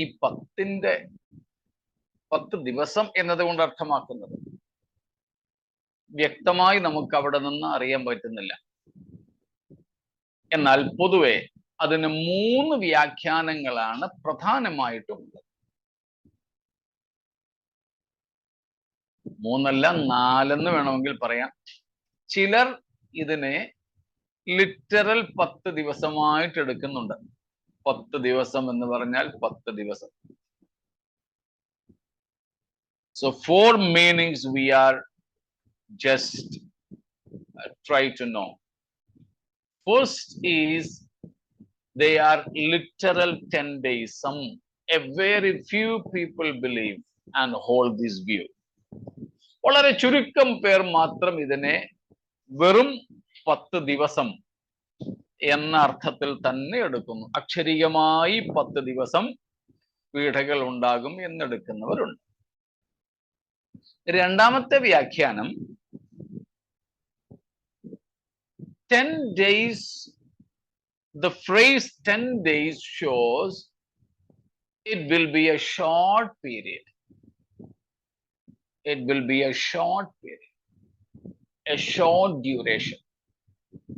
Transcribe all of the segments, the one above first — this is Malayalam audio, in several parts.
ഈ 10 ദിവസം എന്നതുകൊണ്ട് അർത്ഥമാക്കുന്നത് വ്യക്തമായി നമുക്ക് അവിടെ നിന്ന് അറിയാൻ പറ്റുന്നില്ല. എന്നാൽ പൊതുവെ അതിന് 3 വ്യാഖ്യാനങ്ങളാണ് പ്രധാനമായിട്ടുള്ളത്. 3 അല്ല 4 എന്ന് വേണമെങ്കിൽ പറയാം. ചിലർ ഇതിനെ ലിറ്ററൽ 10 ദിവസമായിട്ട് എടുക്കുന്നുണ്ട്. 10 ദിവസം എന്ന് പറഞ്ഞാൽ 10 ദിവസം. So 4 meanings we are just try to know. First is they are literal 10 days. A very few people believe and hold this view. വളരെ ചുരുക്കം പേർ മാത്രം ഇതിനെ വെറും 10 ദിവസം എന്ന അർത്ഥത്തിൽ തന്നെ എടുക്കുന്നു. അക്ഷരികമായി 10 ദിവസം പീഡകൾ ഉണ്ടാകും എന്നെടുക്കുന്നവരുണ്ട്. രണ്ടാമത്തെ വ്യാഖ്യാനം 10 days, the phrase 10 days shows it will be a short period. It will be a short period, a short duration.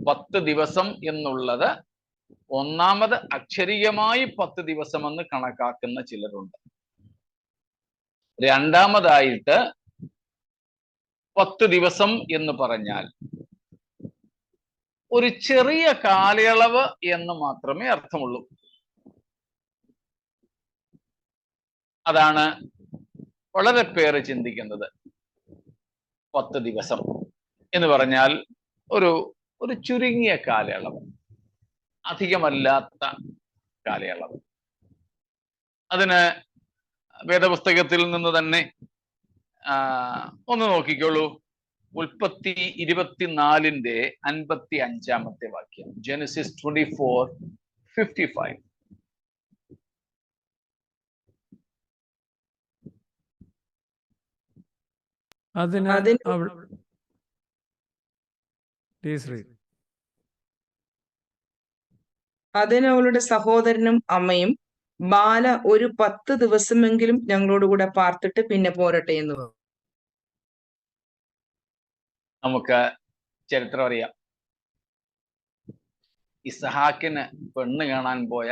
10 ദിവസം എന്നുള്ളത് ഒന്നാമത് അക്ഷരികമായി 10 ദിവസം എന്ന് കണക്കാക്കുന്ന ചിലരുണ്ട്. രണ്ടാമതായിട്ട് 10 ദിവസം എന്ന് പറഞ്ഞാൽ ഒരു ചെറിയ കാലയളവ് എന്ന് മാത്രമേ അർത്ഥമുള്ളൂ. അതാണ് വളരെ പേര് ചിന്തിക്കുന്നത്. 10 ദിവസം എന്ന് പറഞ്ഞാൽ ഒരു ചുരുങ്ങിയ കാലയളവ്, അധികമല്ലാത്ത കാലയളവ്. അതിന് വേദപുസ്തകത്തിൽ നിന്ന് തന്നെ ഒന്ന് നോക്കിക്കോളൂ. ഉൽപ്പത്തി 24-ന്റെ 55-ാമത്തെ വാക്യം. ജെനസിസ് 24:55. അതിന് അവളുടെ സഹോദരനും അമ്മയും, ബാല ഒരു 10 ദിവസമെങ്കിലും ഞങ്ങളോടുകൂടെ പാർത്തിട്ട് പിന്നെ പോരട്ടെ എന്ന് പറഞ്ഞു. നമുക്ക് ചരിത്രം അറിയാം. ഇസഹാക്കിന് പെണ്ണ് കാണാൻ പോയ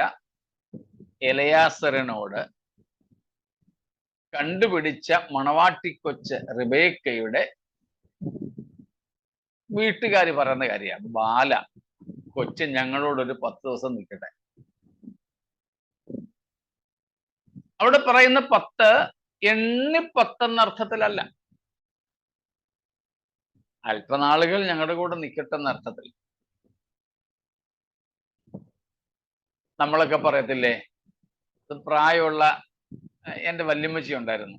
എലയാസറിനോട് കണ്ടുപിടിച്ച മണവാട്ടിക്കൊച്ച് റിബേക്കയുടെ വീട്ടുകാർ പറയുന്ന കാര്യമാണ്, ബാല കൊച്ച് ഞങ്ങളോടൊരു 10 ദിവസം നിൽക്കട്ടെ. അവിടെ പറയുന്ന 10 എണ്ണി 10 എന്ന അർത്ഥത്തിലല്ല, അല്പനാളുകൾ ഞങ്ങളുടെ കൂടെ നിൽക്കട്ടെ എന്ന അർത്ഥത്തിൽ. നമ്മളൊക്കെ പറയത്തില്ലേ, പ്രായമുള്ള എൻ്റെ വല്യമ്മച്ചി ഉണ്ടായിരുന്നു.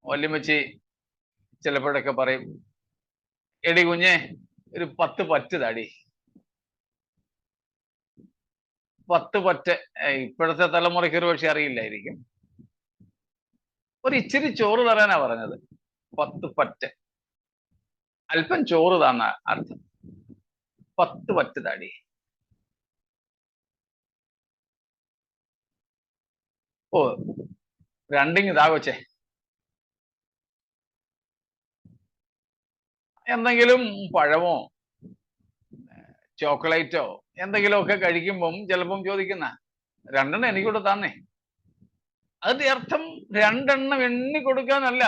വല്യമ്മച്ചി ചിലപ്പോഴൊക്കെ പറയും, എടി കുഞ്ഞെ ഒരു 10 പറ്റ് താടി. 10 പറ്റ് ഇപ്പോഴത്തെ തലമുറയ്ക്ക് ഒരു പക്ഷെ അറിയില്ലായിരിക്കും. ഒരു ഇച്ചിരി ചോറ് തരാനാ പറഞ്ഞത്. 10 പറ്റ്, അല്പം ചോറ് താന്ന അർത്ഥം. 10 പറ്റ് താടി. ഓ, രണ്ടിങ് ഇതാ കൊച്ചേ. എന്തെങ്കിലും പഴമോ ചോക്ലേറ്റോ എന്തെങ്കിലുമൊക്കെ കഴിക്കുമ്പം ചിലപ്പം ചോദിക്കുന്ന 2 എണ്ണം എനിക്കൂടെ തന്നെ. അതിന്റെ അർത്ഥം 2 എണ്ണം എണ്ണി കൊടുക്കാനല്ല.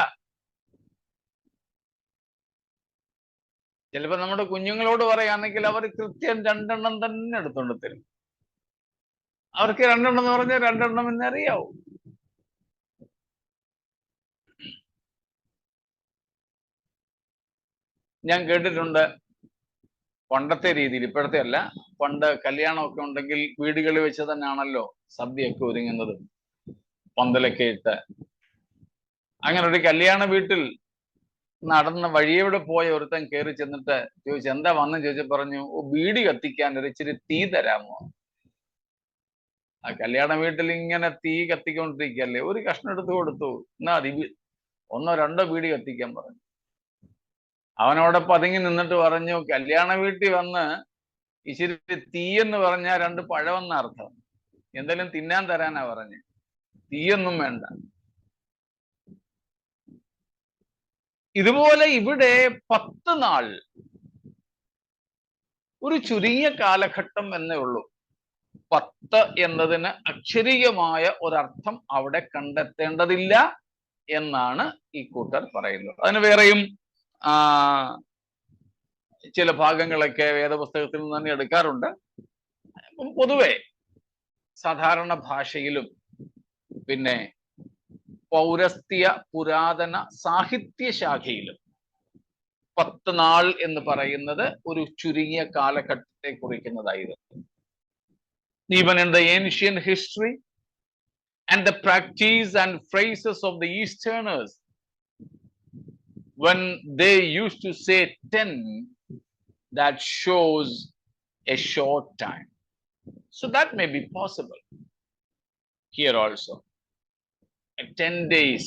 ചിലപ്പോ നമ്മുടെ കുഞ്ഞുങ്ങളോട് പറയുകയാണെങ്കിൽ അവർ കൃത്യം 2 എണ്ണം തന്നെ എടുത്തോണ്ട് തരും. അവർക്ക് 2 എണ്ണം എന്ന് പറഞ്ഞാൽ 2 എണ്ണം എന്ന് അറിയാവൂ. ഞാൻ കേട്ടിട്ടുണ്ട്, പണ്ടത്തെ രീതിയിൽ, ഇപ്പോഴത്തെ അല്ല, പണ്ട് കല്യാണമൊക്കെ ഉണ്ടെങ്കിൽ വീടുകളിൽ വെച്ച് തന്നെയാണല്ലോ സദ്യയൊക്കെ ഒരുങ്ങുന്നത്, പന്തലൊക്കെ ഇട്ട്. അങ്ങനെ ഒരു കല്യാണ വീട്ടിൽ നടന്ന വഴിയോടെ പോയ ഒരുത്തൻ കയറി ചെന്നിട്ട് ചോദിച്ചു, എന്താ വന്നു ചോദിച്ചു. പറഞ്ഞു, ഓ, ബീഡി കത്തിക്കാൻ ഒരു ഇച്ചിരി തീ തരാമോ. ആ കല്യാണ വീട്ടിൽ ഇങ്ങനെ തീ കത്തിക്കൊണ്ടിരിക്കല്ലേ, ഒരു കഷ്ണം എടുത്ത് കൊടുത്തു, എന്നാ അതി 1 or 2 ബീഡി കത്തിക്കാൻ പറഞ്ഞു. അവനോടെ പതുങ്ങി നിന്നിട്ട് പറഞ്ഞു, കല്യാണ വീട്ടിൽ വന്ന് ഇച്ചിരി തീ എന്ന് പറഞ്ഞാൽ 2 പഴമെന്ന അർത്ഥം, എന്തെങ്കിലും തിന്നാൻ തരാനാ പറഞ്ഞു. തീയൊന്നും വേണ്ട. ഇതുപോലെ ഇവിടെ 10 നാൾ ഒരു ചുരുങ്ങിയ കാലഘട്ടം എന്നേ ഉള്ളൂ. 10 എന്നതിന് അക്ഷരീയമായ ഒരർത്ഥം അവിടെ കണ്ടെത്തേണ്ടതില്ല എന്നാണ് ഈ കൂട്ടർ പറയുന്നത്. അതിന് വേറെയും ചില ഭാഗങ്ങളൊക്കെ വേദപുസ്തകത്തിൽ നിന്ന് തന്നെ എടുക്കാറുണ്ട്. പൊതുവെ സാധാരണ ഭാഷയിലും പിന്നെ പൗരസ്ത്യ പുരാതന സാഹിത്യ ശാഖയിലും 10 നാൾ എന്ന് പറയുന്നത് ഒരു ചുരുങ്ങിയ കാലഘട്ടത്തെ കുറിക്കുന്നതായിരുന്നു. Even in the ancient history and the practice and phrases of the Easterners, when they used to say 10, that shows a short time. So that may be possible here also. 10 days.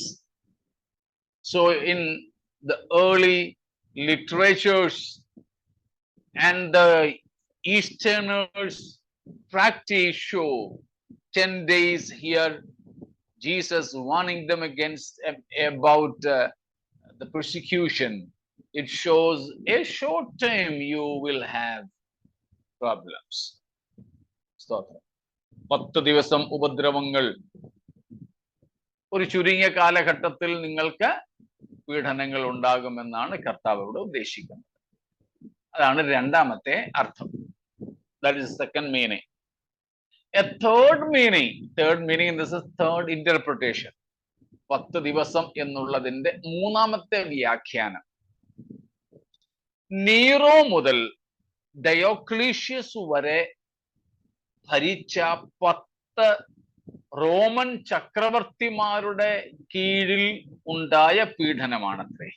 So in the early literatures and the Easterners practice show 10 days here, Jesus warning them against about the persecution. It shows a short time you will have problems. 10 ദിവസം ഉപദ്രവങ്ങൾ, ഒരു ചുരുങ്ങിയ കാലഘട്ടത്തിൽ നിങ്ങൾക്ക് പീഡനങ്ങൾ ഉണ്ടാകുമെന്നാണ് കർത്താവ് ഇവിടെ ഉദ്ദേശിക്കുന്നത്. അതാണ് രണ്ടാമത്തെ അർത്ഥം. That is the second meaning. A third meaning in this is third interpretation. 10 ദിവസം എന്നുള്ളതിന്റെ മൂന്നാമത്തെ വ്യാഖ്യാനം, നീറോ മുതൽ ഡയോക്ലീഷ്യസ് വരെ ഭരിച്ച 10 റോമൻ ചക്രവർത്തിമാരുടെ കീഴിൽ ഉണ്ടായ പീഡനമാണത്രേ.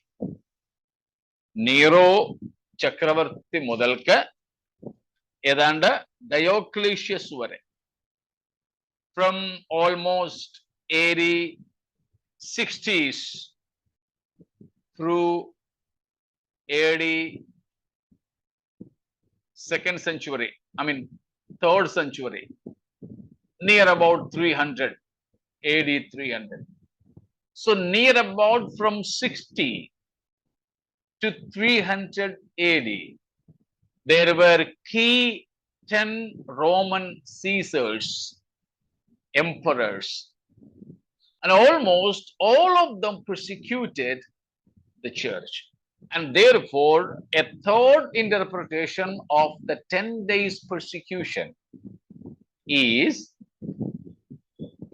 നീറോ ചക്രവർത്തി മുതൽക്ക് ഏതാണ്ട് ഡയോക്ലീഷ്യസ് വരെ, from almost AD 60s through AD 2nd century, I mean 3rd century, near about 300 AD 300. So near about from 60 to 300 AD, there were key 10 Roman Caesars, emperors, and almost all of them persecuted the church. And therefore, a third interpretation of the 10 days persecution is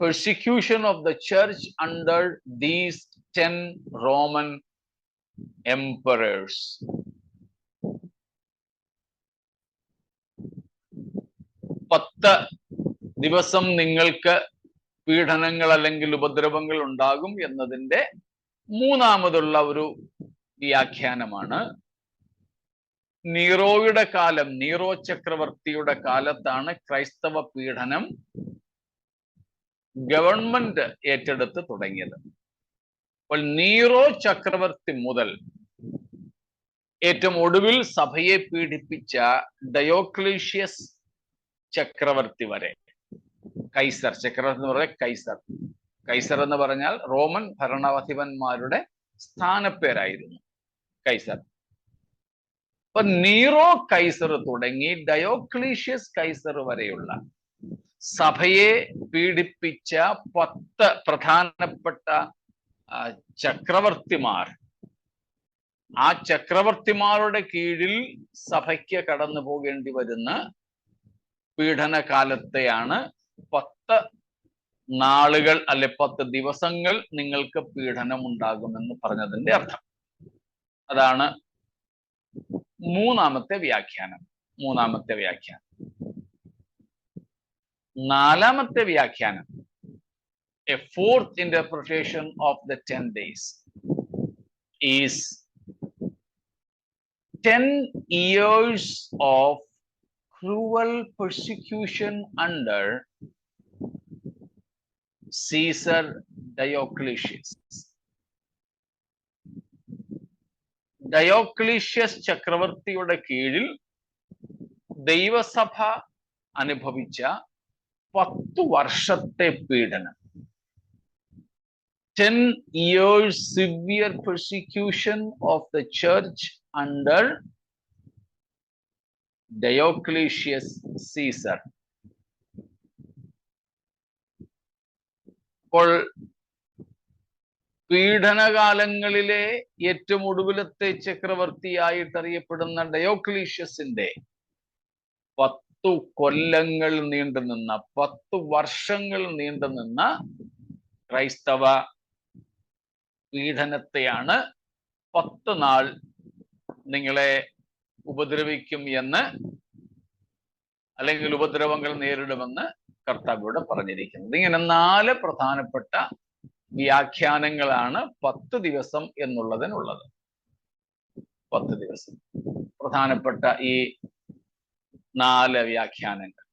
persecution of the church under these 10 Roman emperors. പത്ത് ദിവസം നിങ്ങൾക്ക് പീഡനങ്ങൾ അല്ലെങ്കിൽ ഉപദ്രവങ്ങൾ ഉണ്ടാകും എന്നതിൻ്റെ മൂന്നാമതുള്ള ഒരു വ്യാഖ്യാനമാണ് നീറോയുടെ കാലം, നീറോ ചക്രവർത്തിയുടെ കാലത്താണ് ക്രൈസ്തവ പീഡനം ഗവൺമെന്റ് ഏറ്റെടുത്ത് തുടങ്ങിയത്. അപ്പോൾ നീറോ ചക്രവർത്തി മുതൽ ഏറ്റവും ഒടുവിൽ സഭയെ പീഡിപ്പിച്ച ഡയോക്ലീഷ്യസ് ചക്രവർത്തി വരെ, കൈസർ ചക്രവർത്തി എന്ന് പറഞ്ഞാൽ കൈസർ എന്ന് പറഞ്ഞാൽ റോമൻ ഭരണാധിപന്മാരുടെ സ്ഥാനപ്പേരായിരുന്നു കൈസർ. അപ്പൊ നീറോ കൈസർ തുടങ്ങി ഡയോക്ലീഷ്യസ് കൈസർ വരെയുള്ള സഭയെ പീഡിപ്പിച്ച 10 പ്രധാനപ്പെട്ട ചക്രവർത്തിമാർ, ആ ചക്രവർത്തിമാരുടെ കീഴിൽ സഭയ്ക്ക് കടന്നു പോകേണ്ടി വരുന്ന പീഡനകാലത്തെയാണ് 10 നാളുകൾ അല്ലെ 10 ദിവസങ്ങൾ നിങ്ങൾക്ക് പീഡനം ഉണ്ടാകുമെന്ന് പറഞ്ഞതിന്റെ അർത്ഥം. അതാണ് മൂന്നാമത്തെ വ്യാഖ്യാനം. നാലാമത്തെ വ്യാഖ്യാനം, a fourth interpretation of the 10 days is 10 years of cruel persecution under Caesar Diocletian. Diocletian ചക്രവർത്തിയുടെ കീഴിൽ ദൈവസഭ അനുഭവിച്ച 10 വർഷത്തെ പീഡനം. 10 years severe persecution of the church under Diocletian Caesar. അപ്പോൾ പീഡനകാലങ്ങളിലെ ഏറ്റവും ഒടുവിലത്തെ ചക്രവർത്തിയായിട്ട് അറിയപ്പെടുന്ന ഡയോക്ലീഷ്യസിന്റെ 10 കൊല്ലങ്ങൾ നീണ്ടുനിന്ന 10 വർഷങ്ങൾ നീണ്ടുനിന്ന ക്രൈസ്തവ പീഡനത്തെയാണ് 10 നാൾ നിങ്ങളെ ഉപദ്രവിക്കും എന്ന്, അല്ലെങ്കിൽ ഉപദ്രവങ്ങൾ നേരിടുമെന്ന് കർത്താവിവിടെ പറഞ്ഞിരിക്കുന്നത്. ഇങ്ങനെ 4 പ്രധാനപ്പെട്ട വ്യാഖ്യാനങ്ങളാണ് 10 ദിവസം എന്നുള്ളതിനുള്ളത്. 10 ദിവസം പ്രധാനപ്പെട്ട ഈ 4 വ്യാഖ്യാനങ്ങൾ.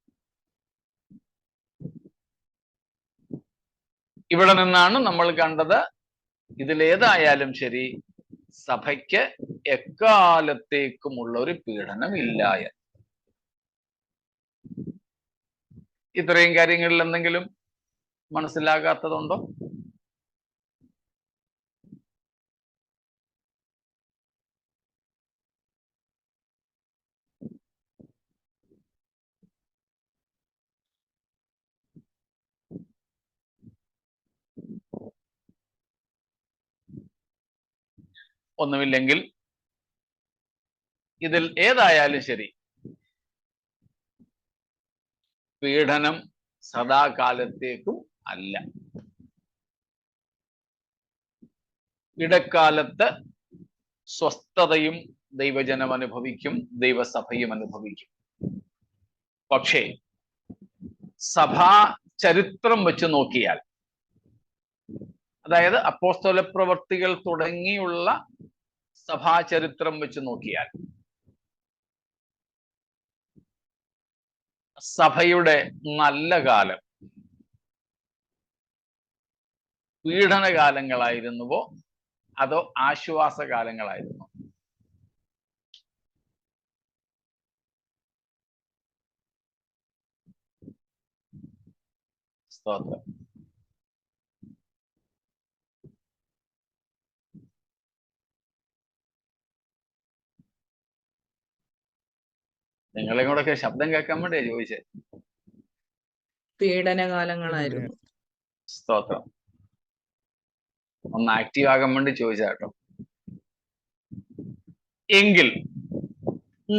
ഇവിടെ നിന്നാണ് നമ്മൾ കണ്ടത്, ഇതിലേതായാലും ശരി സഭയ്ക്ക് എക്കാലത്തേക്കുമുള്ള ഒരു പീഡനം ഇല്ല എന്ന്. ഇത്രയും കാര്യങ്ങളിൽ എന്തെങ്കിലും മനസ്സിലാകാത്തതുണ്ടോ? ഒന്നുമില്ലെങ്കിൽ ഇതിൽ ഏതായാലും ശരി പീഡനം സദാകാലത്തേക്കും അല്ല. ഇടക്കാലത്ത് സ്വസ്ഥതയും ദൈവജനം അനുഭവിക്കും, ദൈവസഭയും അനുഭവിക്കും. പക്ഷേ സഭാ ചരിത്രം വെച്ച് നോക്കിയാൽ, അതായത് അപ്പോസ്തല പ്രവർത്തികൾ തുടങ്ങിയുള്ള സഭാചരിത്രം വെച്ച് നോക്കിയാൽ, സഭയുടെ നല്ല കാലം പീഡനകാലങ്ങളായിരുന്നുവോ അതോ ആശ്വാസകാലങ്ങളായിരുന്നോ? സ്തോത്രം. നിങ്ങളെ കൂടെ ശബ്ദം കേൾക്കാൻ വേണ്ടിയാ ചോദിച്ചത്. പീഡനകാലങ്ങളായിരുന്നു. സ്തോത്രം. ഒന്ന് ആക്റ്റീവ് ആകാൻ വേണ്ടി ചോദിച്ചാട്ടോ. എങ്കിൽ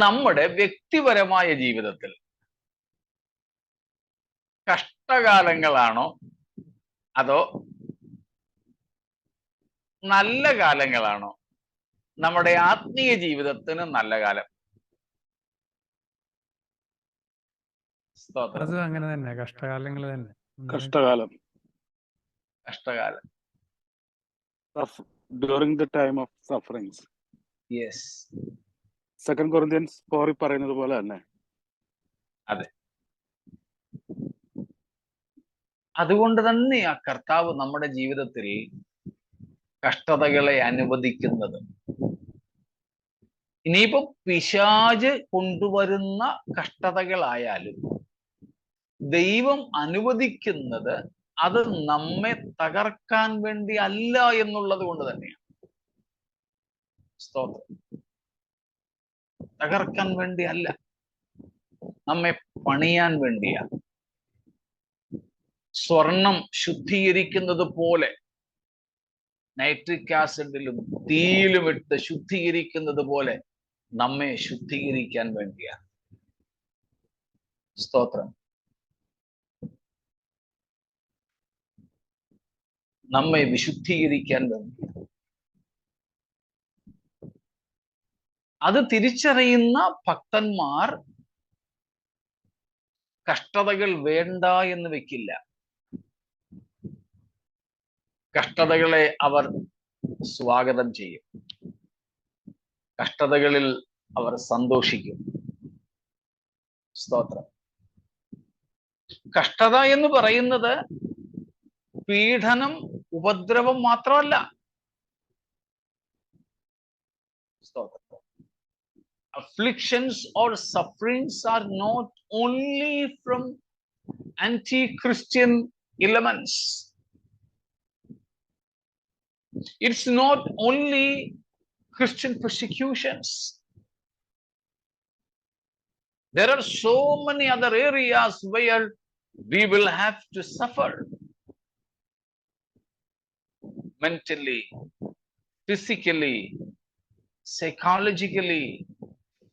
നമ്മുടെ വ്യക്തിപരമായ ജീവിതത്തിൽ കഷ്ടകാലങ്ങളാണോ അതോ നല്ല കാലങ്ങളാണോ നമ്മുടെ ആത്മീയ ജീവിതത്തിന് നല്ല കാലം? അത് അങ്ങനെ തന്നെ, കഷ്ടകാലങ്ങൾ തന്നെ. കഷ്ടകാലം. കഷ്ടകാലം. During the time of sufferings. Yes. 2 Corinthians 4 പറയുന്നത് പോലെ തന്നെ. അതെ. അതുകൊണ്ട് തന്നെ ആ കർത്താവ് നമ്മുടെ ജീവിതത്തിൽ കഷ്ടതകളെ അനുവദിക്കുന്നത്. ഇനിയിപ്പോ പിശാച് കൊണ്ടുവരുന്ന കഷ്ടതകളായാലും ദൈവം അനുവദിക്കുന്നത് അത് നമ്മെ തകർക്കാൻ വേണ്ടി അല്ല എന്നുള്ളത് കൊണ്ട് തന്നെയാണ്. സ്തോത്രം. തകർക്കാൻ വേണ്ടി അല്ല, നമ്മെ പണിയാൻ വേണ്ടിയാണ്. സ്വർണം ശുദ്ധീകരിക്കുന്നത് പോലെ നൈട്രിക് ആസിഡിലും തീയിലും ഇട്ട് ശുദ്ധീകരിക്കുന്നത് പോലെ നമ്മെ ശുദ്ധീകരിക്കാൻ വേണ്ടിയാണ്. സ്തോത്രം. നമ്മെ വിശുദ്ധീകരിക്കാൻ വേണ്ടിയാണ്. അത് തിരിച്ചറിയുന്ന ഭക്തന്മാർ കഷ്ടതകൾ വേണ്ട എന്ന് വെക്കില്ല. കഷ്ടതകളെ അവർ സ്വാഗതം ചെയ്യും. കഷ്ടതകളിൽ അവർ സന്തോഷിക്കും. സ്തോത്രം. കഷ്ടത എന്ന് പറയുന്നത് പീഡനം, ഉപദ്രവം മാത്രമല്ല. സ്തോത്രം. Afflictions or sufferings are not only from anti-Christian elements. It's not only Christian persecutions. There are so many other areas where we will have to suffer mentally, physically, psychologically,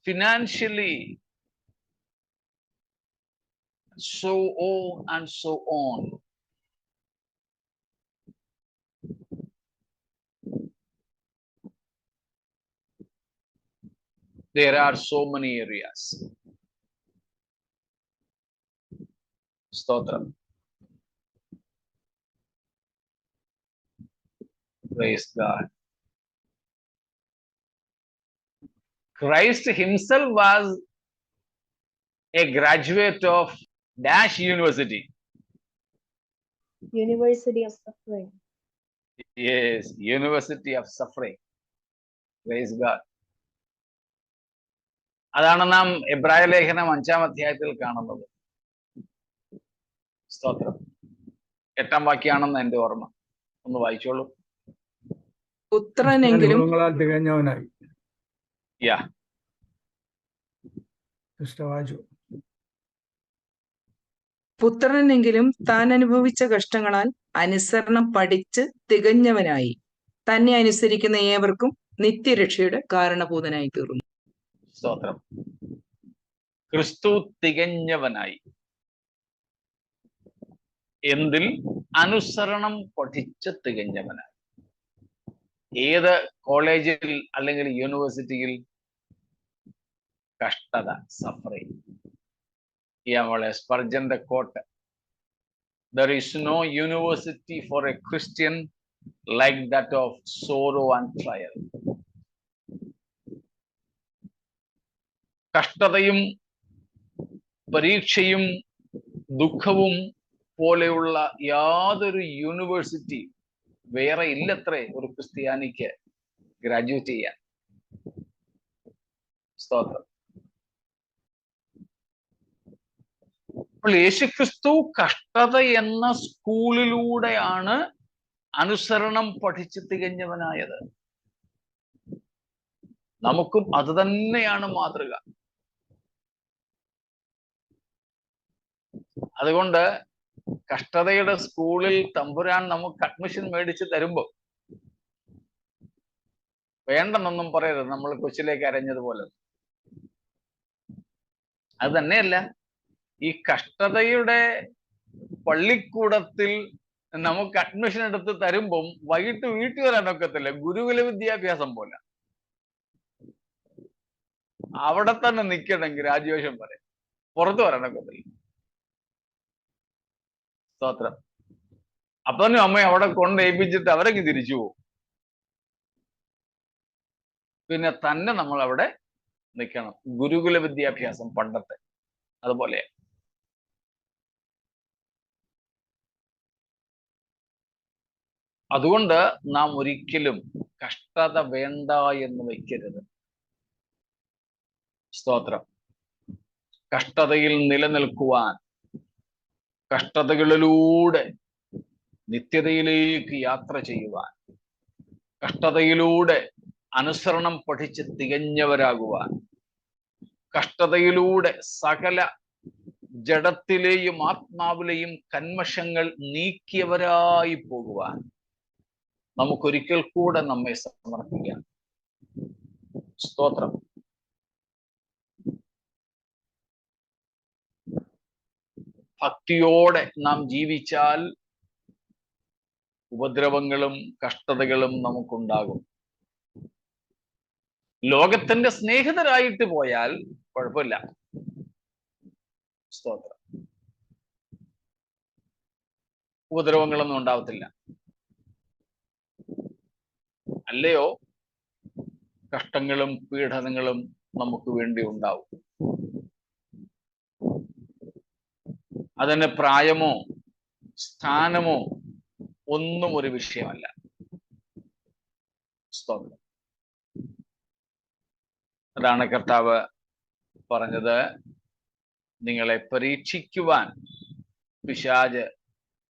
financially, so on and so on. There are so many areas. Stotram. Praise God. Christ himself was a graduate of Dash University. University of Suffering. Yes, University of Suffering. Praise God. അതാണ് നാം എബ്രായ ലേഖനം 5-ാം അധ്യായത്തിൽ കാണുന്നത്. സ്തോത്രം. 8-ാം വാക്യാണെന്ന് എന്റെ ഓർമ്മ. ഒന്ന് വായിച്ചോളൂ. പുത്രനെങ്കിലും തികഞ്ഞവനായി. യാ, പുത്രനെങ്കിലും താൻ അനുഭവിച്ച കഷ്ടങ്ങളാൽ അനുസരണം പഠിച്ച് തികഞ്ഞവനായി തന്നെ അനുസരിക്കുന്ന ഏവർക്കും നിത്യരക്ഷയുടെ കാരണഭൂതനായി തീർന്നു. സ്തോത്രം. ക്രിസ്തു തികഞ്ഞവനായി. എന്തിൽ? അനുസരണം പഠിച്ച് തികഞ്ഞവനായി. ഏത് കോളേജിൽ അല്ലെങ്കിൽ യൂണിവേഴ്സിറ്റിയിൽ? കഷ്ടത, സഫറിങ്. നമ്മളെ സ്പർജന്റെ coat, there is no university for a Christian like that of sorrow and trial. കഷ്ടതയും പരീക്ഷയും ദുഃഖവും പോലെയുള്ള യാതൊരു യൂണിവേഴ്സിറ്റി വേറെ ഇല്ലത്രേ ഒരു ക്രിസ്ത്യാനിക്ക് ഗ്രാജുവേറ്റ് ചെയ്യാൻ. സ്തോത്രം. അപ്പോൾ യേശുക്രിസ്തു കഷ്ടത എന്ന സ്കൂളിലൂടെയാണ് അനുസരണം പഠിച്ച് തികഞ്ഞവനായത്. നമുക്കും അത് തന്നെയാണ് മാതൃക. അതുകൊണ്ട് കഷ്ടതയുടെ സ്കൂളിൽ തമ്പുരാൻ നമുക്ക് അഡ്മിഷൻ മേടിച്ച് തരുമ്പോ വേണ്ടെന്നൊന്നും പറയരുത്, നമ്മൾ കൊച്ചിലേക്ക് അരഞ്ഞതുപോലെ. അത് തന്നെയല്ല, ഈ കഷ്ടതയുടെ പള്ളിക്കൂടത്തിൽ നമുക്ക് അഡ്മിഷൻ എടുത്ത് തരുമ്പം വൈകിട്ട് വീട്ടിൽ വരാനൊക്കത്തില്ല. ഗുരുകുല വിദ്യാഭ്യാസം പോലെ അവിടെ തന്നെ നിൽക്കണം ഗ്രാജുവേഷൻ വരെ, പുറത്തു വരാനൊക്കത്തില്ല. സ്തോത്രം. അപ്പനും അമ്മയും അവിടെ കൊണ്ടേൽപ്പിച്ചിട്ട് അവരൊക്കെ തിരിച്ചു പോകും. പിന്നെ തന്നെ നമ്മൾ അവിടെ നിൽക്കണം. ഗുരുകുല വിദ്യാഭ്യാസം പണ്ടത്തെ അതുപോലെ. അതുകൊണ്ട് നാം ഒരിക്കലും കഷ്ടത വേണ്ട എന്ന് വയ്ക്കരുത്. സ്തോത്രം. കഷ്ടതയിൽ നിലനിൽക്കുവാൻ, കഷ്ടതകളിലൂടെ നിത്യതയിലേക്ക് യാത്ര ചെയ്യുവാൻ, കഷ്ടതയിലൂടെ അനുസരണം പഠിച്ച് തികഞ്ഞവരാകുവാൻ, കഷ്ടതയിലൂടെ സകല ജഡത്തിലെയും ആത്മാവിലെയും കന്മഷങ്ങൾ നീക്കിയവരായി പോകുവാൻ നമുക്കൊരിക്കൽ കൂടെ നമ്മെ സമർപ്പിക്കാം. സ്തോത്രം. ഭക്തിയോടെ നാം ജീവിച്ചാൽ ഉപദ്രവങ്ങളും കഷ്ടതകളും നമുക്കുണ്ടാകും. ലോകത്തിന്റെ സ്നേഹിതരായിട്ട് പോയാൽ കുഴപ്പമില്ല. സ്തോത്രം. ഉപദ്രവങ്ങളൊന്നും ഉണ്ടാവത്തില്ല. അല്ലയോ? കഷ്ടങ്ങളും പീഡനങ്ങളും നമുക്ക് വേണ്ടി ഉണ്ടാവും. അതിന് പ്രായമോ സ്ഥാനമോ ഒന്നും ഒരു വിഷയമല്ല. സ്തോത്രം. അതാണ് കർത്താവ് പറഞ്ഞത്, നിങ്ങളെ പരീക്ഷിക്കുവാൻ പിശാച്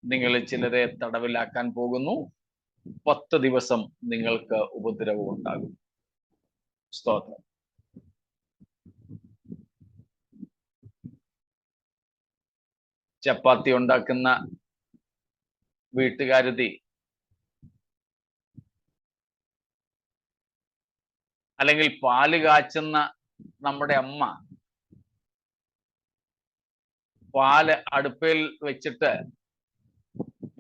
നിങ്ങളിൽ ചിലരെ തടവിലാക്കാൻ പോകുന്നു. 10 ദിവസം നിങ്ങൾക്ക് ഉപദ്രവം ഉണ്ടാകും. സ്തോത്രം. ചപ്പാത്തി ഉണ്ടാക്കുന്ന വീട്ടുകാരുതി അല്ലെങ്കിൽ പാല് കാച്ചുന്ന നമ്മുടെ അമ്മ പാല് അടുപ്പിൽ വെച്ചിട്ട്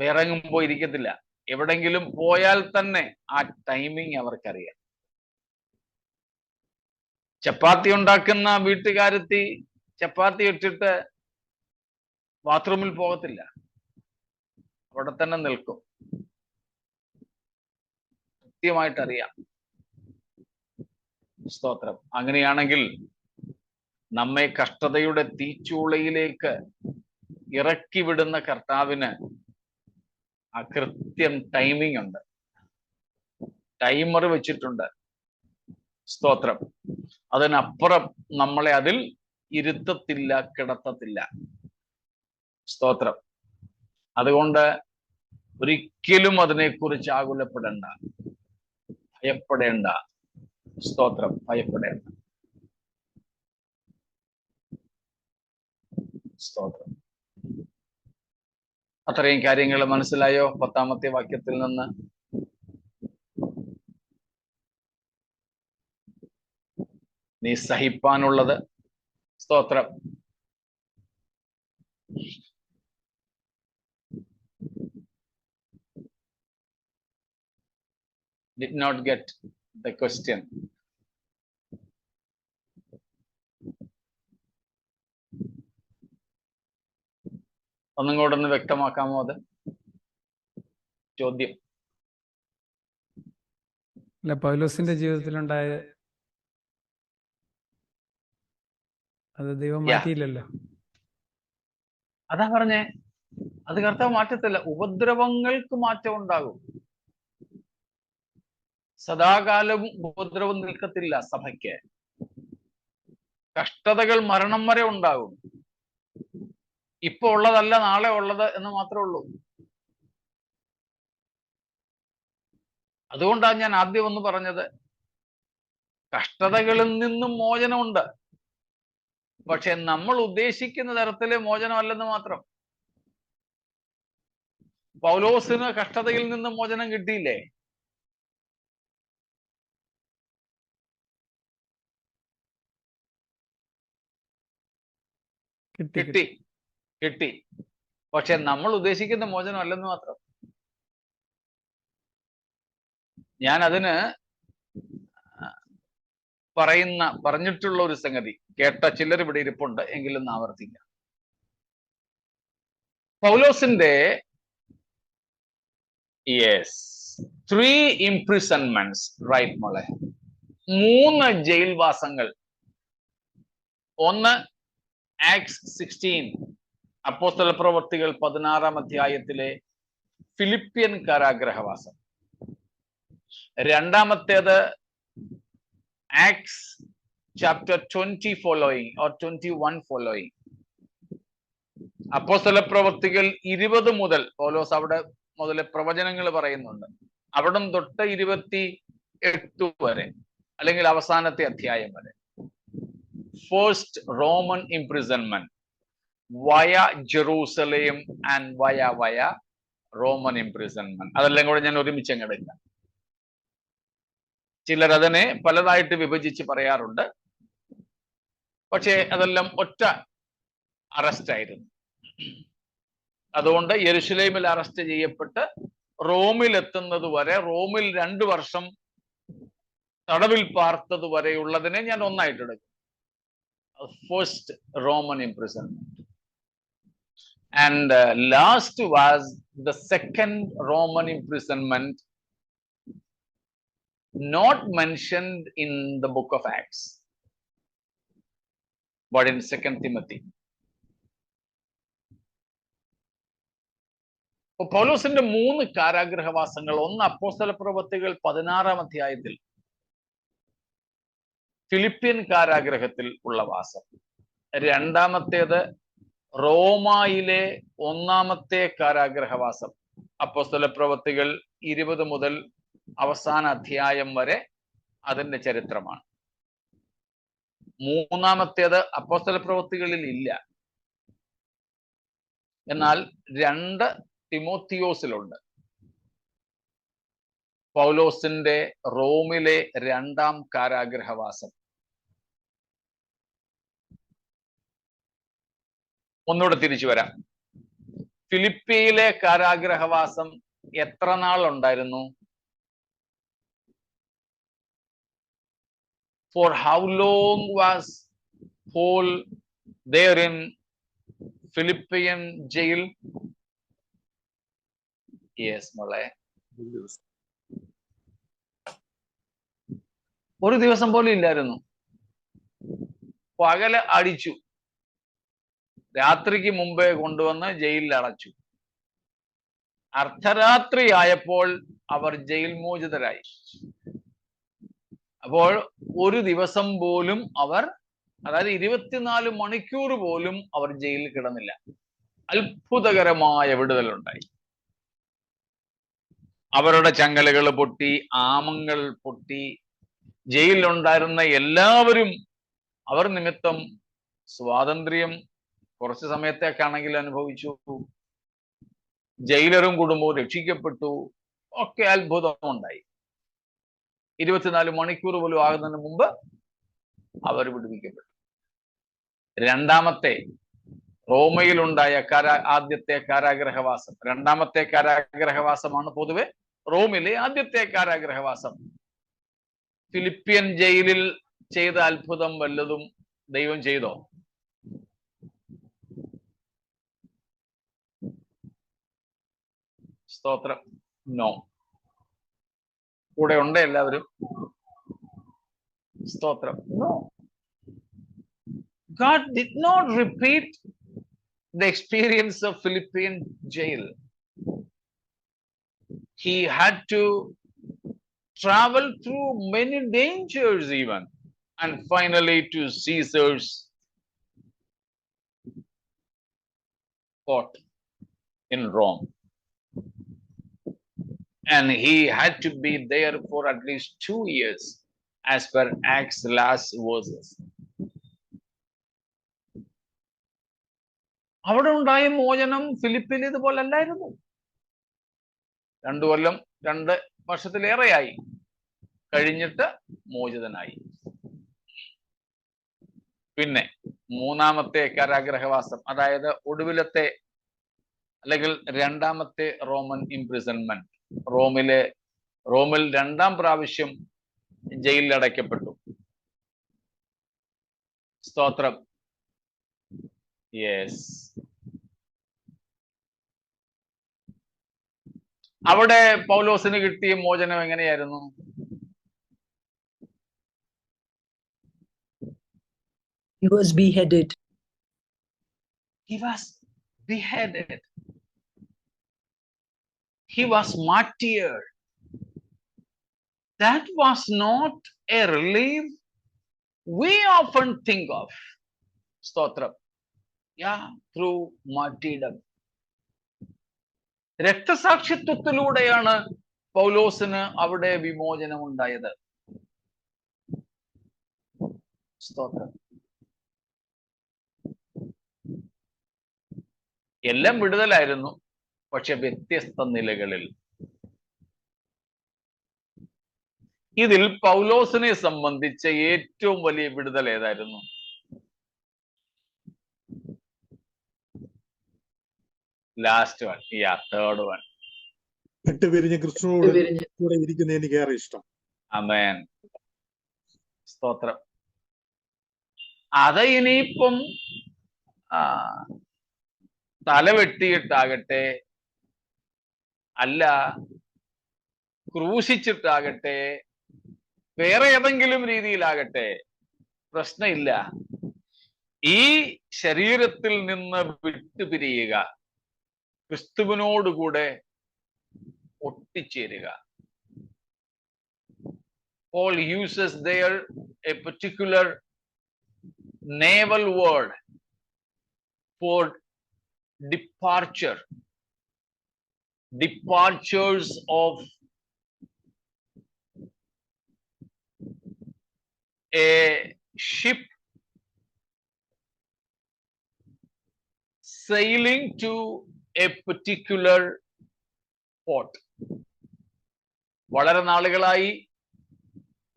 വേറെങ്ങും പോയിരിക്കത്തില്ല. എവിടെങ്കിലും പോയാൽ തന്നെ ആ ടൈമിങ് അവർക്കറിയാം. ചപ്പാത്തി ഉണ്ടാക്കുന്ന വീട്ടുകാരത്തി ചപ്പാത്തി ഇട്ടിട്ട് ബാത്റൂമിൽ പോകത്തില്ല, അവിടെ തന്നെ നിൽക്കും. കൃത്യമായിട്ട് അറിയാം. സ്തോത്രം. അങ്ങനെയാണെങ്കിൽ നമ്മെ കഷ്ടതയുടെ തീച്ചൂളയിലേക്ക് ഇറക്കി വിടുന്ന കർത്താവിന് ആ കൃത്യം ടൈമിംഗ് ഉണ്ട്, ടൈമർ വെച്ചിട്ടുണ്ട്. സ്തോത്രം. അതിനപ്പുറം നമ്മളെ അതിൽ ഇരുത്തത്തില്ല, കിടത്തത്തില്ല. സ്തോത്രം. അതുകൊണ്ട് ഒരിക്കലും അതിനെക്കുറിച്ച് ആകുലപ്പെടേണ്ട, ഭയപ്പെടേണ്ട. സ്തോത്രം. ഭയപ്പെടേണ്ട. സ്തോത്രം. അത്രയും കാര്യങ്ങൾ മനസ്സിലായോ 10-ാമത്തെ വാക്യത്തിൽ നിന്ന്? നീ സഹിപ്പാനുള്ളത്, സ്തോത്രം, did not get the question. ഒന്നും കൂടെ ഒന്ന് വ്യക്തമാക്കാമോ അത്? ചോദ്യം. അല്ല, പൗലോസിന്റെ ജീവിതത്തിലുണ്ടായ അത് ദൈവം മാറ്റിയില്ലല്ലോ. അതാ പറഞ്ഞേ, അത് കർത്താവ് മാറ്റത്തില്ല. ഉപദ്രവങ്ങൾക്ക് മാറ്റം ഉണ്ടാകും. സദാകാലവും ഉപദ്രവം നിൽക്കത്തില്ല സഭയ്ക്ക്. കഷ്ടതകൾ മരണം വരെ ഉണ്ടാകും. ഇപ്പൊ ഉള്ളതല്ല നാളെ ഉള്ളത് എന്ന് മാത്രമേ ഉള്ളൂ. അതുകൊണ്ടാണ് ഞാൻ ആദ്യം ഒന്ന് പറഞ്ഞത്, കഷ്ടതകളിൽ നിന്നും മോചനമുണ്ട്. പക്ഷെ നമ്മൾ ഉദ്ദേശിക്കുന്ന തരത്തിലെ മോചനമല്ലെന്ന് മാത്രം. പൗലോസിന് കഷ്ടതയിൽ നിന്നും മോചനം കിട്ടിയില്ലേ? കിട്ടി. പക്ഷെ നമ്മൾ ഉദ്ദേശിക്കുന്ന മോചനം അല്ലെന്ന് മാത്രം. ഞാൻ അതിന് പറഞ്ഞിട്ടുള്ള ഒരു സംഗതി കേട്ട ചിലർ ഇവിടെ ഇരിപ്പുണ്ട്, എങ്കിലും ആവർത്തിക്കാം. പൗലോസിന്റെ 3 imprisonments, റൈറ്റ് മോളെ, 3 ജയിൽവാസങ്ങൾ. ഒന്ന് ആക്ട്സ് 16, അപ്പോസ്തല പ്രവർത്തികൾ 16-ാം അധ്യായത്തിലെ ഫിലിപ്പിയൻ കാരാഗ്രഹവാസം. രണ്ടാമത്തേത് acts chapter 20 following or 21 following. അപ്പോസ്തല പ്രവർത്തികൾ 20 മുതൽ പൗലോസ് അവിടെ മുതൽ പ്രവചനങ്ങൾ പറയുന്നുണ്ട്. അവിടം തൊട്ട് 28 വരെ, അല്ലെങ്കിൽ അവസാനത്തെ അധ്യായം വരെ. ഫസ്റ്റ് റോമൻ ഇംപ്രിസൺമെന്റ് വയ ജെറൂസലേം ആൻഡ് വയ റോമൻ ഇംപ്രിസൺമെന്റ്. അതെല്ലാം കൂടെ ഞാൻ ഒരുമിച്ച് അങ്ങെടുക്കാം. ചിലർ അതിനെ പലതായിട്ട് വിഭജിച്ച് പറയാറുണ്ട്. പക്ഷേ അതെല്ലാം ഒറ്റ അറസ്റ്റ് ആയിരുന്നു. അതുകൊണ്ട് യെരുശലേമിൽ അറസ്റ്റ് ചെയ്യപ്പെട്ട് റോമിൽ എത്തുന്നത് വരെ, റോമിൽ 2 വർഷം തടവിൽ പാർത്തത് വരെയുള്ളതിനെ ഞാൻ ഒന്നായിട്ട് എടുക്കും. First Roman imprisonment. And last was the second Roman imprisonment, not mentioned in the book of Acts, but in 2 Timothy. പൗലോസിന്റെ 3 കാരാഗ്രഹവാസങ്ങൾ. ഒന്ന് അപ്പോസ്തല പ്രവർത്തികൾ 16-ാം അധ്യായത്തിൽ ഫിലിപ്പിയൻ കാരാഗ്രഹത്തിൽ ഉള്ള വാസം. രണ്ടാമത്തേത് റോമായിലെ 1-ാമത്തെ കാരാഗ്രഹവാസം, അപ്പോസ്തല പ്രവൃത്തികൾ 20 മുതൽ അവസാന അധ്യായം വരെ അതിന്റെ ചരിത്രമാണ്. മൂന്നാമത്തേത് അപ്പോസ്തല പ്രവൃത്തികളിൽ ഇല്ല, എന്നാൽ 2 തിമോത്തിയോസിലുണ്ട്. പൗലോസിന്റെ റോമിലെ 2ാം കാരാഗ്രഹവാസം. ഒന്നുകൂടെ തിരിച്ചു വരാം. ഫിലിപ്പിയിലെ കാരാഗ്രഹവാസം എത്ര നാൾ ഉണ്ടായിരുന്നു? For how long was Paul there in Philippian jail? Yes, മോളെ. ഒരു ദിവസം പോലും ഇല്ലായിരുന്നു. പകല് അടിച്ചു, രാത്രിക്ക് മുമ്പേ കൊണ്ടുവന്ന് ജയിലിൽ അടച്ചു. അർദ്ധരാത്രി ആയപ്പോൾ അവർ ജയിൽ മോചിതരായി. അപ്പോൾ ഒരു ദിവസം പോലും അവർ, അതായത് 24 മണിക്കൂർ പോലും അവർ ജയിലിൽ കിടന്നില്ല. അത്ഭുതകരമായ വിടുതലുണ്ടായി. അവരുടെ ചങ്ങലകൾ പൊട്ടി, ആമങ്ങൾ പൊട്ടി. ജയിലിലുണ്ടായിരുന്ന എല്ലാവരും അവർ നിമിത്തം സ്വാതന്ത്ര്യം കുറച്ച് സമയത്തേക്കാണെങ്കിൽ അനുഭവിച്ചു. ജയിലറും കുടുംബവും രക്ഷിക്കപ്പെട്ടു. ഒക്കെ അത്ഭുതമുണ്ടായി. 24 മണിക്കൂർ പോലും ആകുന്നതിന് മുമ്പ് അവർ വിടുവിക്കപ്പെട്ടു. രണ്ടാമത്തെ റോമയിലുണ്ടായ ആദ്യത്തെ കാരാഗ്രഹവാസം, 2ാമത്തെ കാരാഗ്രഹവാസമാണ് പൊതുവെ റോമിലെ ആദ്യത്തെ കാരാഗ്രഹവാസം. ഫിലിപ്പിയൻ ജയിലിൽ ചെയ്ത അത്ഭുതം വല്ലതും ദൈവം ചെയ്തോ? സ്തോത്രം. നോ. കൂടെ ഉണ്ട് എല്ലാവരും? സ്തോത്രം. No. God did not repeat the experience of Philippian jail. He had to travel through many dangers even, and finally to Caesar's court in Rome. And he had to be there for at least 2 years as per Acts last verses. അവിടെ ഉണ്ടായ മോചനം ഫിലിപ്പിൽ ഇതുപോലെ അല്ലായിരുന്നു. 2 കൊല്ലം 2 വർഷത്തിലേറെയായി കഴിഞ്ഞിട്ട് മോചിതനായി. പിന്നെ 3ാമത്തെ കാരാഗ്രഹവാസം, അതായത് ഒടുവിലത്തെ അല്ലെങ്കിൽ 2ാമത്തെ റോമൻ ഇംപ്രിസൺമെന്റ്. റോമിൽ 2ാം പ്രാവശ്യം ജയിലിൽ അടയ്ക്കപ്പെട്ടു. സ്തോത്രം. യെസ്. അവിടെ പൗലോസിന് കിട്ടിയ മോചനം എങ്ങനെയായിരുന്നു? He was beheaded. He was beheaded. He was martyred. That was not a relief we often think of. Stotram. Yeah, through martyrdom. രക്തസാക്ഷിത്വത്തിലൂടെയാണ് പൗലോസിന് അവിടെ വിമോചനം ഉണ്ടായത്. സ്തോത്രം. എല്ലാം വിടുതലായിരുന്നു, പക്ഷെ വ്യത്യസ്ത നിലകളിൽ. ഇതിൽ പൗലോസിനെ സംബന്ധിച്ച ഏറ്റവും വലിയ വിടുതൽ ഏതായിരുന്നു? Last one. Third one. വിട്ടുപിരിഞ്ഞ് ക്രിസ്തുവിനോട് കൂടെ ഇരിക്കുന്ന എനിക്ക് ഏറെ ഇഷ്ടം. ആമേൻ. സ്തോത്രം. അത് ഇനിയിപ്പം തല വെട്ടിയിട്ടാകട്ടെ, അല്ല ക്രൂശിച്ചിട്ടാകട്ടെ, വേറെ ഏതെങ്കിലും രീതിയിലാകട്ടെ, പ്രശ്നമില്ല. ഈ ശരീരത്തിൽ നിന്ന് വിട്ടുപിരിയുക, ക്രിസ്തുവിനോടുകൂടെ ഒട്ടിച്ചേരുക. Paul uses there a particular naval word for departure. departures of a ship sailing to a particular port. വളരെ നാളുകളായി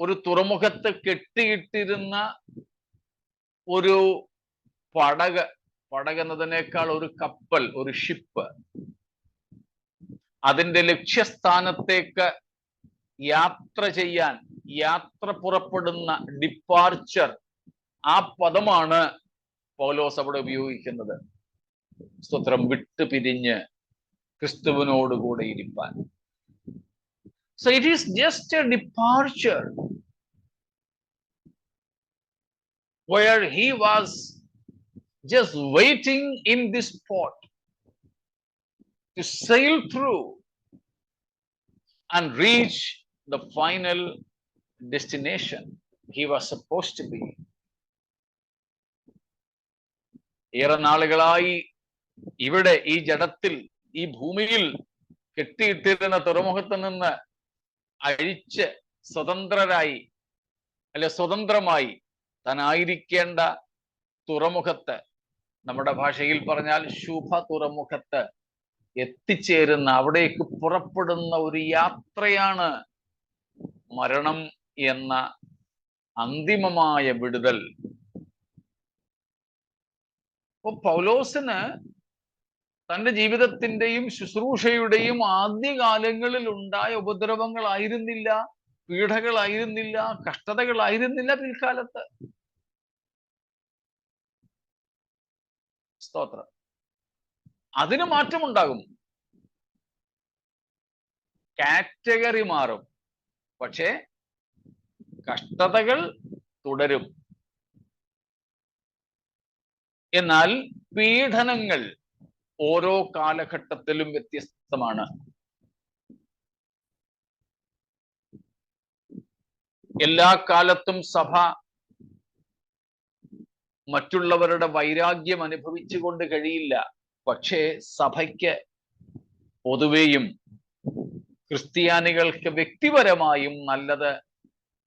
ഒരു തുറമുഖത്ത് കെട്ടിയിട്ടിരുന്ന ഒരു പടക് എന്നതിനേക്കാൾ ഒരു കപ്പൽ, ഒരു ഷിപ്പ്, അതിന്റെ ലക്ഷ്യസ്ഥാനത്തേക്ക് യാത്ര പുറപ്പെടുന്ന ഡിപ്പാർച്ചർ, ആ പദമാണ് പൗലോസ് അവിടെ ഉപയോഗിക്കുന്നത്. സ്തോത്രം. വിട്ടുപിരിഞ്ഞ് ക്രിസ്തുവിനോടുകൂടെ ഇരിപ്പാൻ. So it is just a departure where he was just waiting in this port to sail through and reach the final destination he was supposed to be. ഏറെ നാളുകളായി ഇവിടെ ഈ ജഡത്തിൽ, ഈ ഭൂമിയിൽ കെട്ടിയിട്ടിരുന്ന തുറമുഖത്ത് നിന്ന് അഴിച്ച് സ്വതന്ത്രമായി താനായിരിക്കേണ്ട തുറമുഖത്ത്, നമ്മുടെ ഭാഷയിൽ പറഞ്ഞാൽ ശുഭ തുറമുഖത്ത് എത്തിച്ചേരുന്ന, അവിടേക്ക് പുറപ്പെടുന്ന ഒരു യാത്രയാണ് മരണം എന്ന അന്തിമമായ വിടുതൽ. അപ്പൊ പൗലോസിന് തന്റെ ജീവിതത്തിന്റെയും ശുശ്രൂഷയുടെയും ആദ്യകാലങ്ങളിൽ ഉണ്ടായ ഉപദ്രവങ്ങളായിരുന്നില്ല, പീഡകളായിരുന്നില്ല, കഷ്ടതകളായിരുന്നില്ല പിൽക്കാലത്ത്. സ്തോത്രം. അതിന് മാറ്റമുണ്ടാകും, കാറ്റഗറി മാറും, പക്ഷേ കഷ്ടതകൾ തുടരും. എന്നാൽ പീഡനങ്ങൾ ഓരോ കാലഘട്ടത്തിലും വ്യത്യസ്തമാണ്. എല്ലാ കാലത്തും സഭ മറ്റുള്ളവരുടെ വൈരാഗ്യം അനുഭവിച്ചുകൊണ്ട് കഴിയില്ല. പക്ഷേ സഭയ്ക്ക് പൊതുവെയും ക്രിസ്ത്യാനികൾക്ക് വ്യക്തിപരമായും നല്ലത്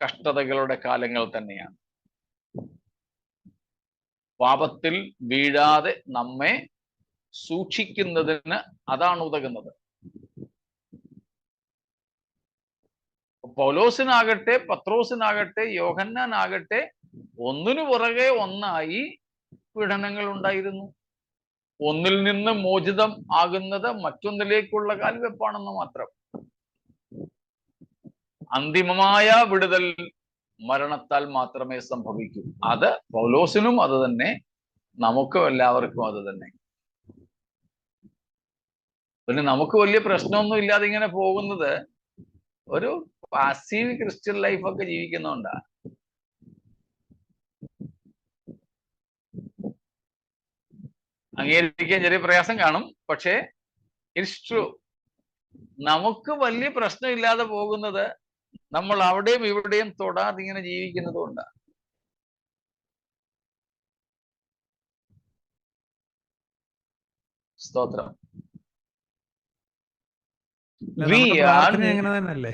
കഷ്ടതകളുടെ കാലങ്ങൾ തന്നെയാണ്. പാപത്തിൽ വീഴാതെ നമ്മെ സൂക്ഷിക്കുന്നതിന് അതാണ് ഉതകുന്നത്. പൗലോസിനാകട്ടെ, പത്രോസിനാകട്ടെ, യോഹന്നാനാകട്ടെ, ഒന്നിനു പുറകെ ഒന്നായി പീഡനങ്ങൾ ഉണ്ടായിരുന്നു. ഒന്നിൽ നിന്ന് മോചിതം ആകുന്നത് മറ്റൊന്നിലേക്കുള്ള കാൽവെപ്പാണെന്ന് മാത്രം. അന്തിമമായ വിടുതൽ മരണത്താൽ മാത്രമേ സംഭവിക്കൂ. അത് പൗലോസിനും അത് തന്നെ, നമുക്കും എല്ലാവർക്കും അത് തന്നെ. പിന്നെ നമുക്ക് വലിയ പ്രശ്നമൊന്നും ഇല്ലാതെ ഇങ്ങനെ പോകുന്നത് ഒരു പാസീവ് ക്രിസ്ത്യൻ ലൈഫൊക്കെ ജീവിക്കുന്നുണ്ടാ. അംഗീകരിക്കാൻ ചെറിയ പ്രയാസം കാണും, പക്ഷേ ഇറ്റ്സ് ട്രൂ. നമുക്ക് വലിയ പ്രശ്നമില്ലാതെ പോകുന്നത് നമ്മൾ അവിടെയും ഇവിടെയും തൊടാതെ ഇങ്ങനെ ജീവിക്കുന്നത് കൊണ്ടാണ്. സ്തോത്രം. അങ്ങനെ തന്നെയല്ലേ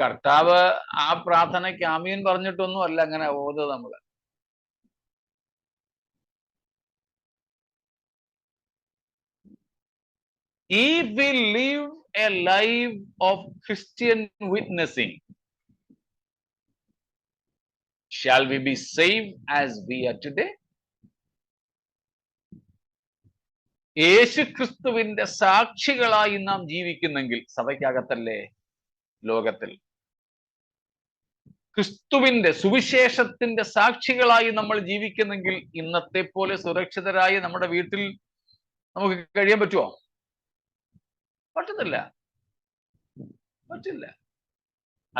കർത്താവ് ആ പ്രാർത്ഥനയ്ക്ക് ആമീൻ പറഞ്ഞിട്ടൊന്നും അല്ല അങ്ങനെ ഓത്. നമ്മള് if we live a life of Christian witnessing, shall we be saved as we are today? യേശുക്രിസ്തുവിന്റെ സാക്ഷികളായി നാം ജീവിക്കുന്നെങ്കിൽ, സഭയ്ക്കകത്തല്ലേ, ലോകത്തിൽ ക്രിസ്തുവിന്റെ സുവിശേഷത്തിന്റെ സാക്ഷികളായി നമ്മൾ ജീവിക്കുന്നെങ്കിൽ, ഇന്നത്തെ പോലെ സുരക്ഷിതരായി നമ്മുടെ വീട്ടിൽ നമുക്ക് കഴിയാൻ പറ്റുമോ? പറ്റുന്നില്ല.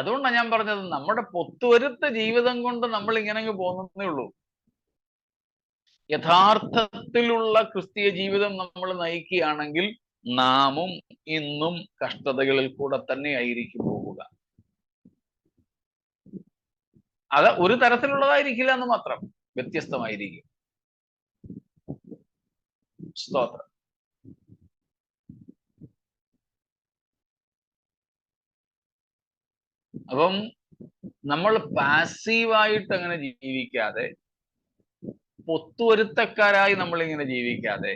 അതുകൊണ്ടാണ് ഞാൻ പറഞ്ഞത്, നമ്മുടെ പൊത്തുവരുത്ത ജീവിതം കൊണ്ട് നമ്മൾ ഇങ്ങനെ പോകുന്നതേ ഉള്ളൂ. യഥാർത്ഥത്തിലുള്ള ക്രിസ്തീയ ജീവിതം നമ്മൾ നയിക്കുകയാണെങ്കിൽ നാമും ഇന്നും കഷ്ടതകളിൽ കൂടെ തന്നെ ആയിരിക്കും പോവുക. അത് ഒരു തരത്തിലുള്ളതായിരിക്കില്ല എന്ന് മാത്രം, വ്യത്യസ്തമായിരിക്കും. സ്തോത്രം. അപ്പം നമ്മൾ പാസീവായിട്ട് അങ്ങനെ ജീവിക്കാതെ, പൊത്തുവരുത്തക്കാരായി നമ്മളിങ്ങനെ ജീവിക്കാതെ,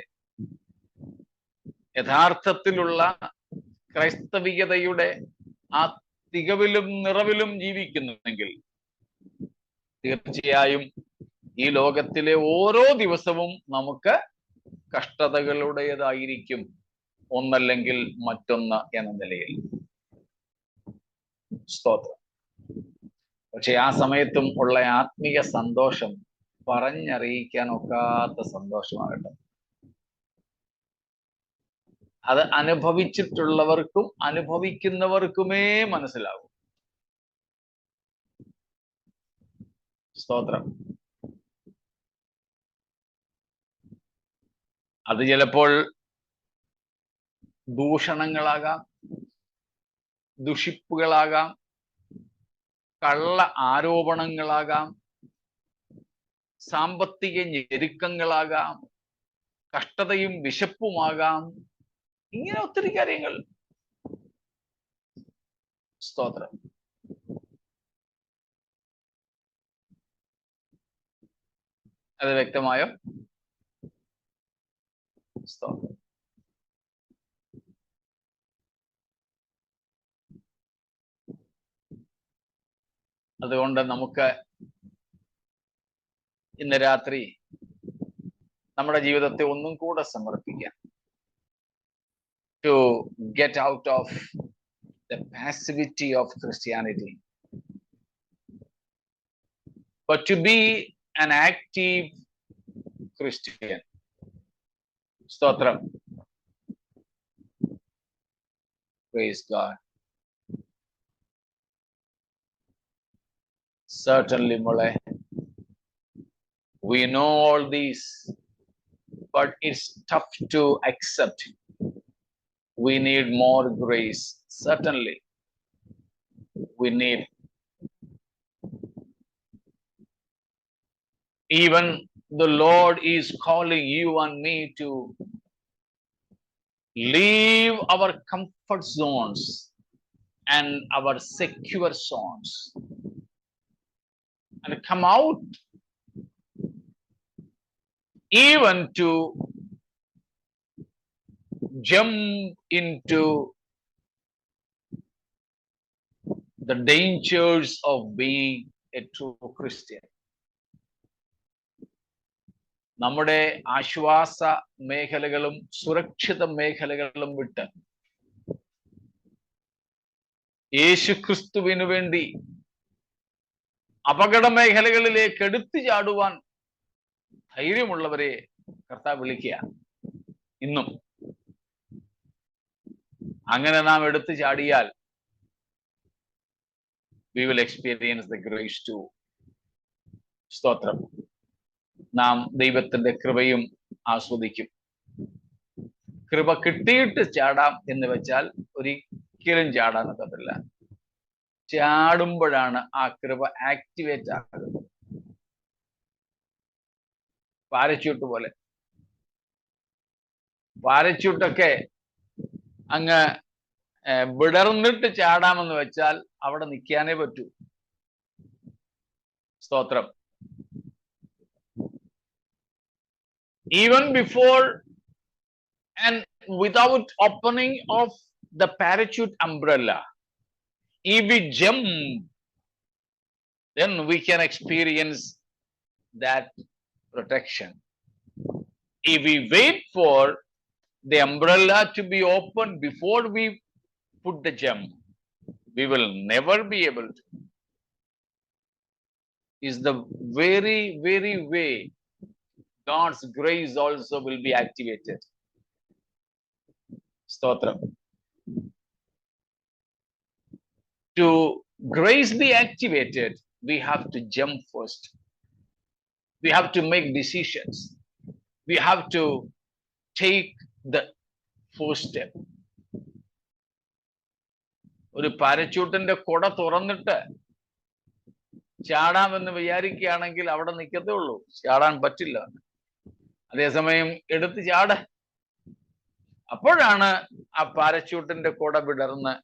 യഥാർത്ഥത്തിലുള്ള ക്രൈസ്തവികതയുടെ ആ തികവിലും നിറവിലും ജീവിക്കുന്നുവെങ്കിൽ തീർച്ചയായും ഈ ലോകത്തിലെ ഓരോ ദിവസവും നമുക്ക് കഷ്ടതകളുടേതായിരിക്കും, ഒന്നല്ലെങ്കിൽ മറ്റൊന്ന് എന്ന നിലയിൽ. സ്തോത്രം. പക്ഷെ ആ സമയത്തും ഉള്ള ആത്മീയ സന്തോഷം പറഞ്ഞറിയിക്കാൻ ഒക്കാത്ത സന്തോഷമാകട്ടെ. അത് അനുഭവിച്ചിട്ടുള്ളവർക്കും അനുഭവിക്കുന്നവർക്കുമേ മനസ്സിലാകും. സ്തോത്രം. അത് ചിലപ്പോൾ ദൂഷണങ്ങളാകാം, ദുഷിപ്പുകളാകാം, കള്ള ആരോപണങ്ങളാകാം, സാമ്പത്തിക ഞെരുക്കങ്ങളാകാം, കഷ്ടതയും വിശപ്പുമാകാം, ഇങ്ങനെ ഒത്തിരി കാര്യങ്ങൾ. സ്തോത്രം. അത് വ്യക്തമായോ? സ്തോത്രം. അതുകൊണ്ട് നമുക്ക് ഇന്ന് രാത്രി നമ്മുടെ ജീവിതത്തെ ഒന്നും കൂടെ സമർപ്പിക്കാം. To get out of the passivity of Christianity, but to be an active Christian. Stotram. Praise God. Certainly, Mole, we know all these, but it's tough to accept. We need more grace. Certainly, we need. Even the Lord is calling you and me to leave our comfort zones and our secure zones and come out, even to jump into the dangers of being a true Christian. നമ്മുടെ ആശ്വാസ മേഖലകളും സുരക്ഷിത മേഖലകളും വിട്ട് യേശുക്രിസ്തുവിനു വേണ്ടി അപകട മേഖലകളിലേക്ക് എടുത്തു ചാടുവാൻ ധൈര്യമുള്ളവരെ കർത്താവ് വിളിക്കുക. ഇന്നും അങ്ങനെ നാം എടുത്തു ചാടിയാൽ we will experience the grace too. സ്തോത്രം. നാം ദൈവത്തിന്റെ കൃപയും ആസ്വദിക്കും. കൃപ കിട്ടിയിട്ട് ചാടാം എന്ന് വെച്ചാൽ ഒരിക്കലും ചാടാനൊക്കത്തില്ല. ചാടുമ്പോഴാണ് ആ കൃപ ആക്ടിവേറ്റ് ആകുന്നത്. പാരച്യൂട്ട് പോലെ. പാരച്യൂട്ടൊക്കെ അങ്ങ് വിടർന്നിട്ട് ചാടാമെന്ന് വെച്ചാൽ അവിടെ നിൽക്കാനേ പറ്റൂ. സ്തോത്രം. Even before and without opening of the parachute umbrella, if we jump, then we can experience that protection. If we wait for the umbrella to be opened before we put the jump, we will never be able to. Is the very, very way God's grace also will be activated. Stotram. To grace be activated, we have to jump first. We have to make decisions. We have to take the first step. ഒരു പാരച്യൂട്ടിന്റെ കുട തുറന്നിട്ട് ചാടാമെന്ന് വിചാരിക്കുകയാണെങ്കിൽ അവിടെ നിൽക്കത്തേ ഉള്ളൂ, ചാടാൻ പറ്റില്ല. അതേസമയം എടുത്ത് ചാട, അപ്പോഴാണ് ആ പാരച്യൂട്ടിന്റെ കുട വിടർന്ന്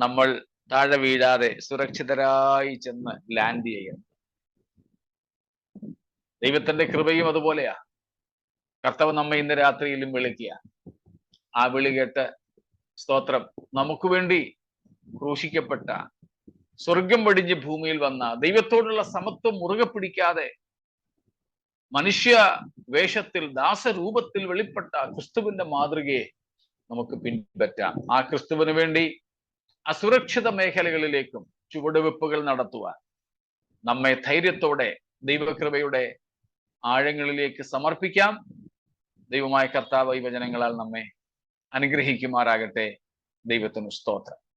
നമ്മൾ താഴെ വീഴാതെ സുരക്ഷിതരായി ചെന്ന് ലാൻഡ് ചെയ്യുന്നു. ദൈവത്തിന്റെ കൃപയും അതുപോലെയാ. കർത്താവ് നമ്മെ ഇന്ന് രാത്രിയിലും വിളിക്കുക. ആ വിളി കേട്ട് സ്തോത്രം, നമുക്ക് വേണ്ടി ക്രൂശിക്കപ്പെട്ട, സ്വർഗം വെടിഞ്ഞ് ഭൂമിയിൽ വന്ന, ദൈവത്തോടുള്ള സമത്വം മുറുകെ പിടിക്കാതെ മനുഷ്യ വേഷത്തിൽ ദാസരൂപത്തിൽ വെളിപ്പെട്ട ക്രിസ്തുവിന്റെ മാതൃകയെ നമുക്ക് പിൻപറ്റാം. ആ ക്രിസ്തുവിന് വേണ്ടി അസുരക്ഷിത മേഖലകളിലേക്കും ചുവടുവെപ്പുകൾ നടത്തുവാൻ നമ്മെ ധൈര്യത്തോടെ ദൈവകൃപയുടെ ആഴങ്ങളിലേക്ക് സമർപ്പിക്കാം. ദൈവമായ കർത്താവ് ഈ വചനങ്ങളാൽ നമ്മെ അനുഗ്രഹിക്കുമാറാകട്ടെ. ദൈവത്തിന് സ്തോത്രം.